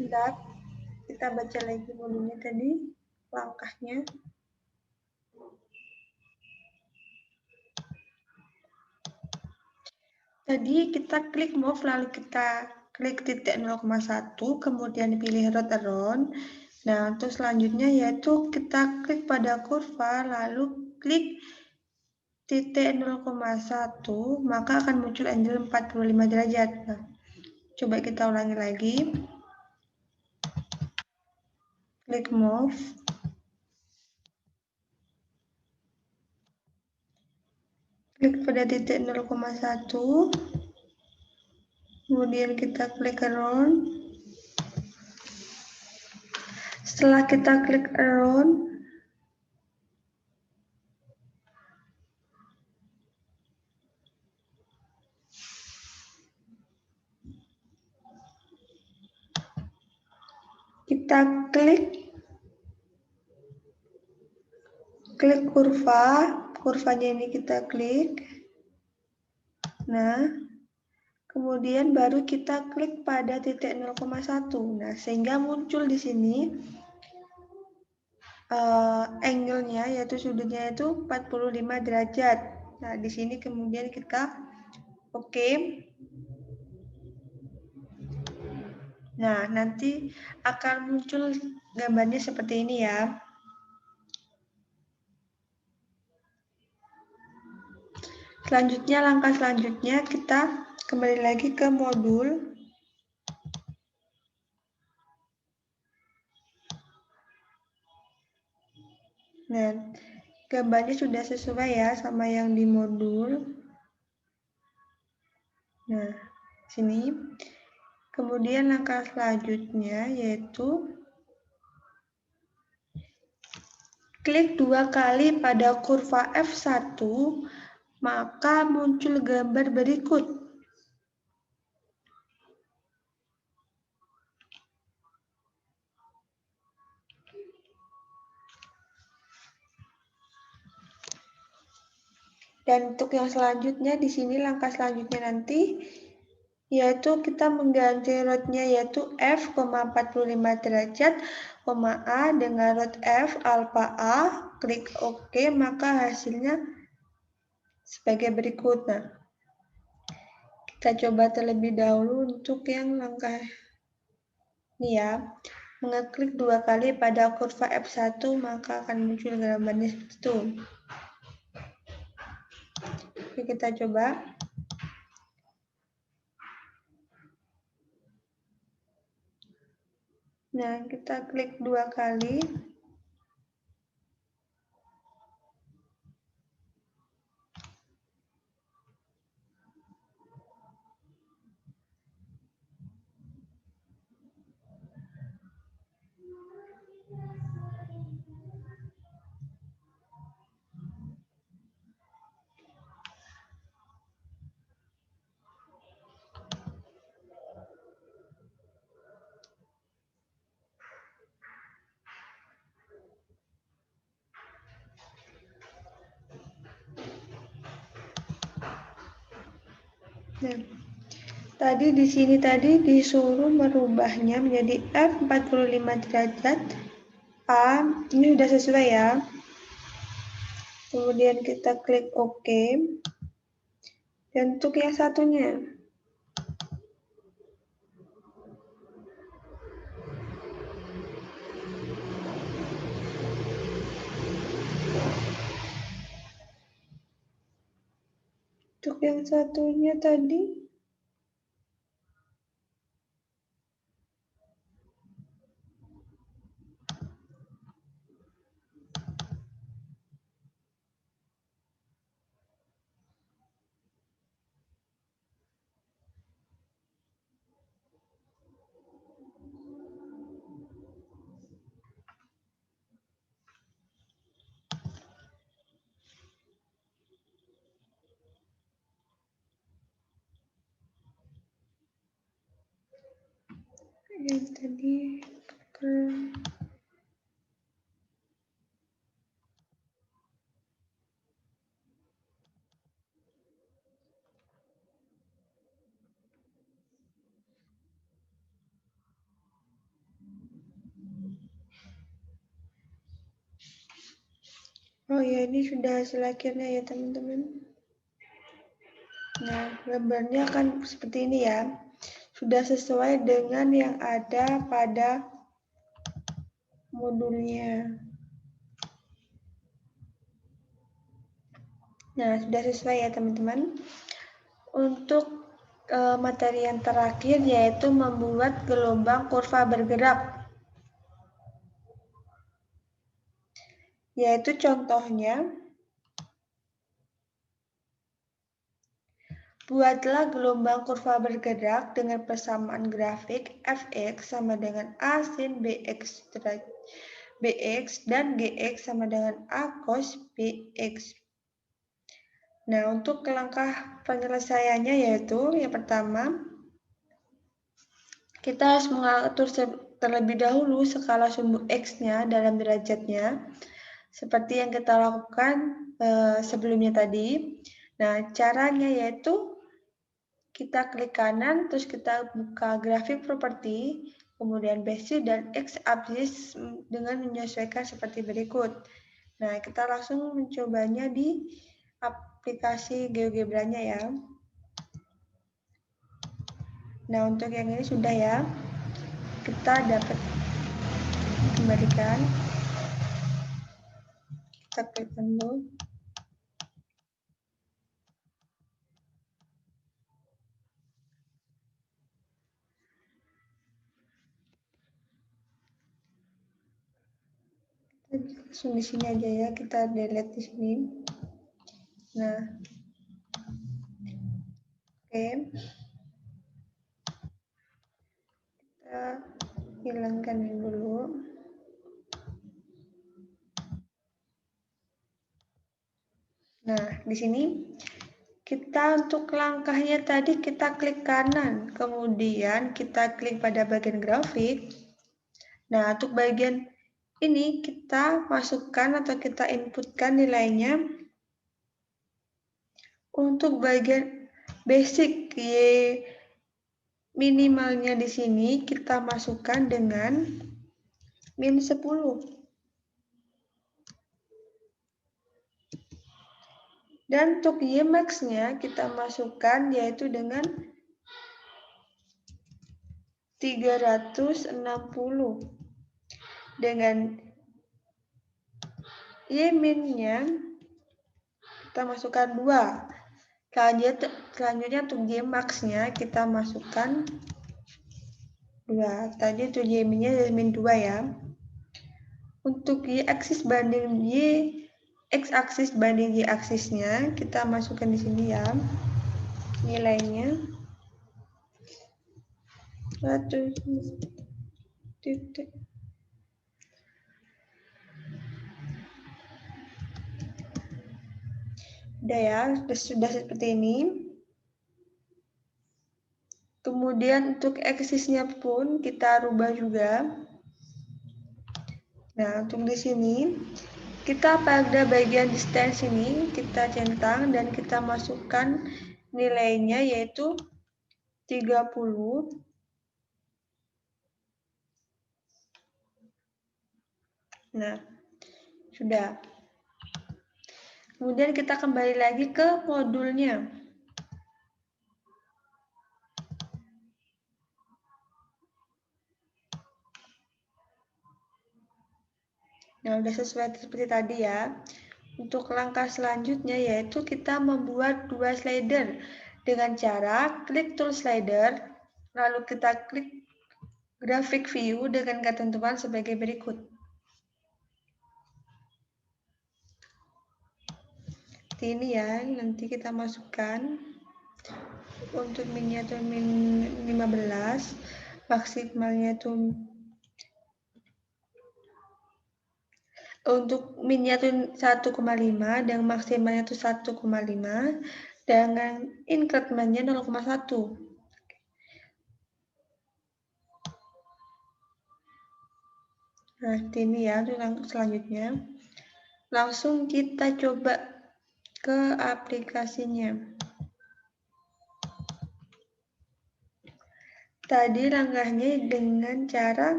bentar, kita baca lagi modulnya tadi, langkahnya. Tadi kita klik move, lalu kita klik titik 0,1, kemudian pilih route around. Nah, untuk selanjutnya yaitu kita klik pada kurva, lalu klik titik 0,1, maka akan muncul angle 45 derajat. Nah, coba kita ulangi lagi. Klik move. Klik pada titik 0,1. Kemudian kita klik around. Setelah kita klik around, kita klik kurva, kurvanya ini kita klik. Nah, kemudian baru kita klik pada titik 0,1. Nah, sehingga muncul di sini angle-nya, yaitu sudutnya itu 45 derajat. Nah, di sini kemudian kita oke. Nah, nanti akan muncul gambarnya seperti ini ya. Selanjutnya, langkah selanjutnya kita kembali lagi ke modul. Nah, gambarnya sudah sesuai ya sama yang di modul. Nah, sini. Kemudian langkah selanjutnya yaitu klik 2 kali pada kurva F1, maka muncul gambar berikut. Dan untuk yang selanjutnya, di sini langkah selanjutnya nanti, yaitu kita mengganti route-nya yaitu F,45 derajat, A dengan route F alpha A, klik OK, maka hasilnya sebagai berikut. Nah, kita coba terlebih dahulu untuk yang langkah ini ya. Mengeklik 2 kali pada kurva F1, maka akan muncul gambarnya seperti itu. Oke, kita coba. Nah, kita klik 2 kali. Nah, tadi di sini tadi disuruh merubahnya menjadi F45 derajat A. Ini sudah sesuai ya. Kemudian kita klik OK. Dan untuk yang satunya, tadi yang tadi oh ya, ini sudah hasil akhirnya ya teman-teman. Nah, gambarnya akan seperti ini ya. Sudah sesuai dengan yang ada pada modulnya. Nah, sudah sesuai ya teman-teman. Untuk materi yang terakhir yaitu membuat gelombang kurva bergerak. Yaitu contohnya, buatlah gelombang kurva bergerak dengan persamaan grafik fx sama dengan a sin bx dan gx sama dengan a cos bx. Nah, untuk langkah penyelesaiannya yaitu yang pertama, kita harus mengatur terlebih dahulu skala sumbu x-nya dalam derajatnya, seperti yang kita lakukan sebelumnya tadi. Nah, caranya yaitu kita klik kanan, terus kita buka grafik properti, kemudian basis dan x-axis dengan menyesuaikan seperti berikut. Nah, kita langsung mencobanya di aplikasi GeoGebra-nya ya. Nah, untuk yang ini sudah ya. Kita dapat kembalikan. Kita klik dulu. Langsung di sini aja ya, kita delete di sini. Nah, oke. Kita hilangkan ini dulu. Nah, di sini kita untuk langkahnya tadi kita klik kanan, kemudian kita klik pada bagian grafik. Nah, untuk bagian ini kita masukkan atau kita inputkan nilainya. Untuk bagian basic Y minimalnya di sini kita masukkan dengan min 10. Dan untuk Y max-nya kita masukkan yaitu dengan 360. Dengan Y min-nya kita masukkan 2. Selanjutnya untuk Y max-nya kita masukkan 2. Tadi untuk Y min-nya min 2 ya. Untuk Y aksis banding Y x-aksis banding y-aksisnya kita masukkan di sini ya nilainya 100 titik. Udah ya, sudah seperti ini. Kemudian untuk aksisnya pun kita rubah juga. Nah, untuk di sini kita pada bagian distance ini kita centang dan kita masukkan nilainya yaitu 30. Nah, sudah. Kemudian kita kembali lagi ke modulnya. Nah, udah sesuai seperti tadi ya. Untuk langkah selanjutnya yaitu kita membuat 2 slider dengan cara klik tool slider, lalu kita klik graphic view dengan ketentuan sebagai berikut. Ini ya, nanti kita masukkan untuk minnya itu min 15, maksimalnya itu untuk minnya itu 1,5 dan maksimalnya itu 1,5 dengan incrementnya 0,1. Nah, ini ya, selanjutnya. Langsung kita coba ke aplikasinya. Tadi langkahnya dengan cara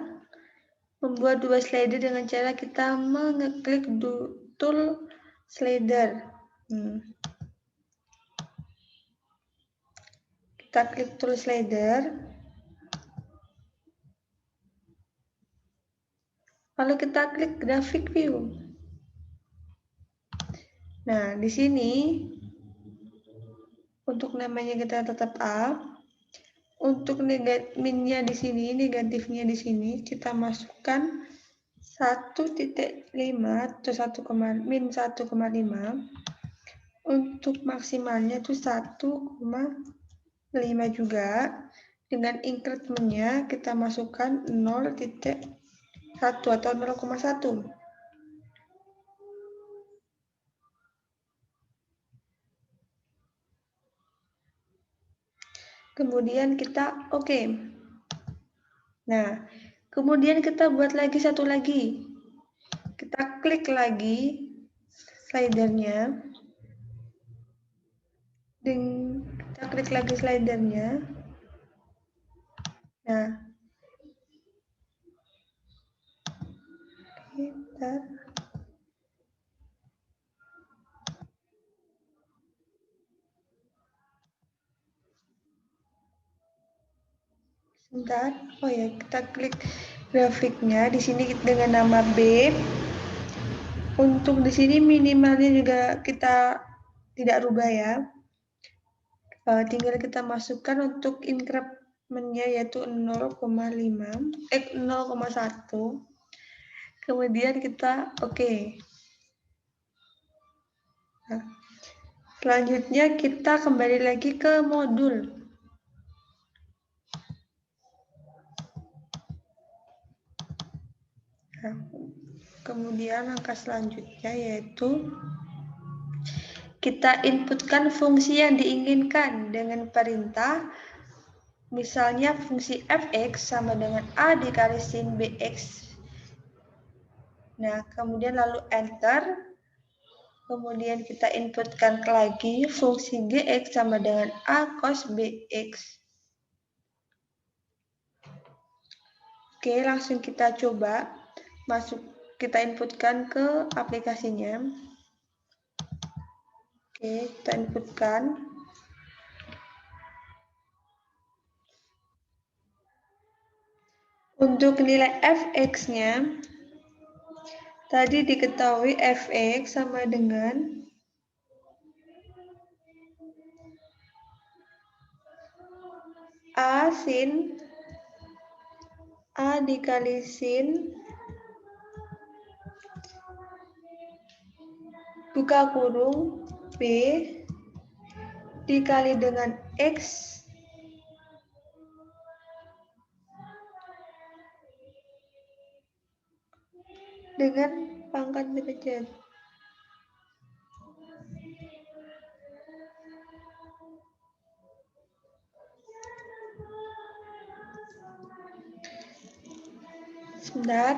membuat dua slider dengan cara kita mengeklik tool slider. Kita klik tool slider. Lalu kita klik graphic view. Nah, di sini untuk namanya kita tetap A. Untuk minnya di sini, negatifnya di sini kita masukkan 1.5 atau min 1,5. Untuk maksimalnya itu 1,5 juga. Dengan incrementnya kita masukkan 0.1 atau 0,1. Kemudian kita oke. Nah, kemudian kita buat lagi satu lagi. Kita klik lagi slidernya. Kita klik lagi slidernya. Nah, kita sebentar. Oh ya, kita klik grafiknya di sini dengan nama B. Untuk di sini minimalnya juga kita tidak rubah ya. Tinggal kita masukkan untuk incrementnya yaitu 0,1. Kemudian kita oke. Nah, selanjutnya kita kembali lagi ke modul. Nah, kemudian langkah selanjutnya yaitu kita inputkan fungsi yang diinginkan dengan perintah. Misalnya fungsi fx sama dengan a dikali sin bx. Nah, kemudian lalu enter. Kemudian kita inputkan lagi fungsi gx sama dengan a cos bx. Oke, langsung kita coba kita inputkan ke aplikasinya. Oke, kita inputkan. Untuk nilai fx-nya, tadi diketahui fx sama dengan a sin a dikali sin buka kurung b dikali dengan x dengan pangkat derajat. Sebentar.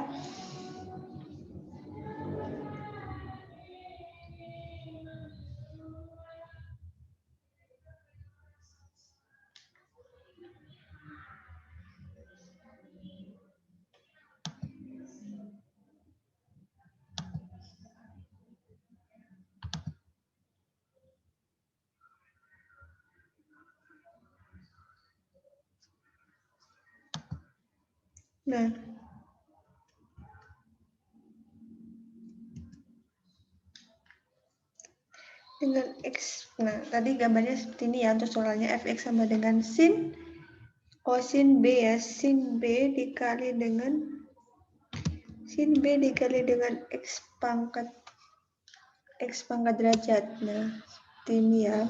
Nah, dengan x. Nah, tadi gambarnya seperti ini ya untuk soalnya fx sama dengan sin kosin b ya, sin b dikali dengan x pangkat derajat. Nah, seperti ini ya.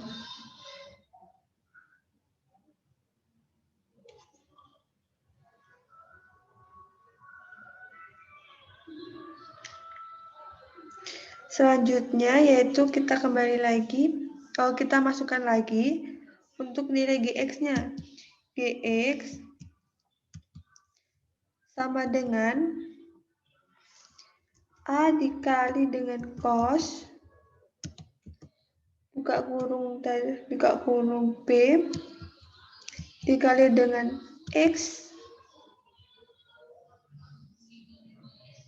Selanjutnya yaitu kita kembali lagi, kalau kita masukkan lagi untuk nilai gx-nya. Gx sama dengan A dikali dengan cos, buka kurung B, dikali dengan X,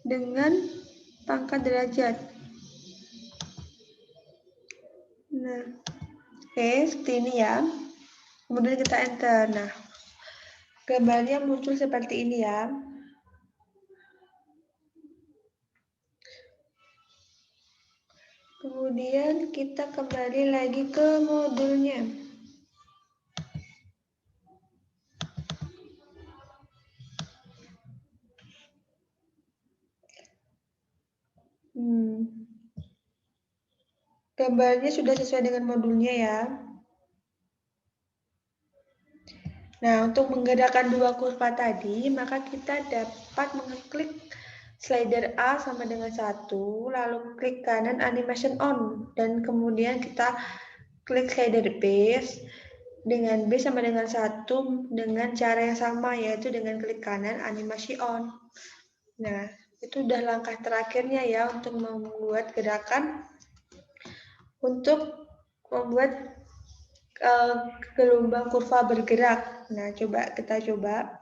dengan pangkat derajat. Nah, oke, seperti ini ya. Kemudian kita enter. Nah, gambarnya muncul seperti ini ya. Kemudian kita kembali lagi ke modulnya. Gambarnya sudah sesuai dengan modulnya ya. Nah, untuk menggerakkan dua kurva tadi, maka kita dapat mengklik slider A sama dengan 1, lalu klik kanan animation on, dan kemudian kita klik slider B dengan B sama dengan 1 dengan cara yang sama, yaitu dengan klik kanan animasi on. Nah, itu udah langkah terakhirnya ya untuk membuat gerakan untuk membuat gelombang kurva bergerak. Nah, kita coba.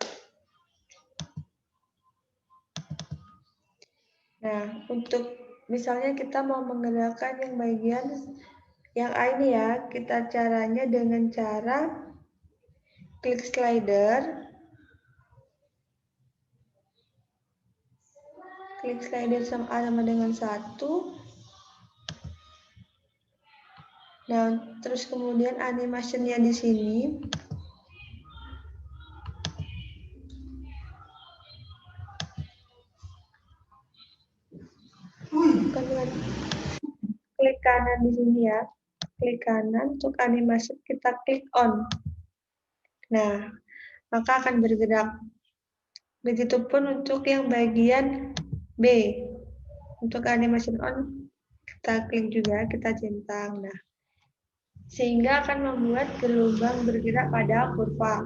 Nah, untuk misalnya kita mau menggerakkan yang bagian yang A ini ya, kita caranya dengan cara klik slider sama dengan 1. Nah, terus kemudian animasinya di sini. Kemudian klik kanan di sini ya. Klik kanan untuk animasi kita klik on. Nah, maka akan bergerak. Begitupun untuk yang bagian B. Untuk animation on kita klik juga, kita centang. Nah, sehingga akan membuat gelombang bergerak pada kurva.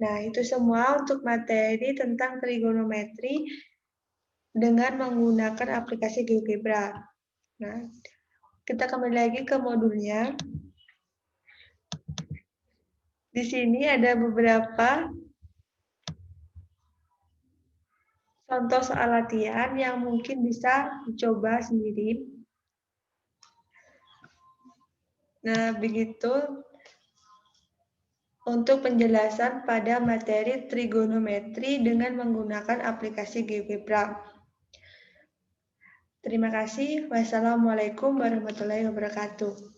Nah, itu semua untuk materi tentang trigonometri dengan menggunakan aplikasi GeoGebra. Nah, kita kembali lagi ke modulnya. Di sini ada beberapa contoh soal latihan yang mungkin bisa dicoba sendiri. Nah, begitu untuk penjelasan pada materi trigonometri dengan menggunakan aplikasi GeoGebra. Terima kasih. Wassalamualaikum warahmatullahi wabarakatuh.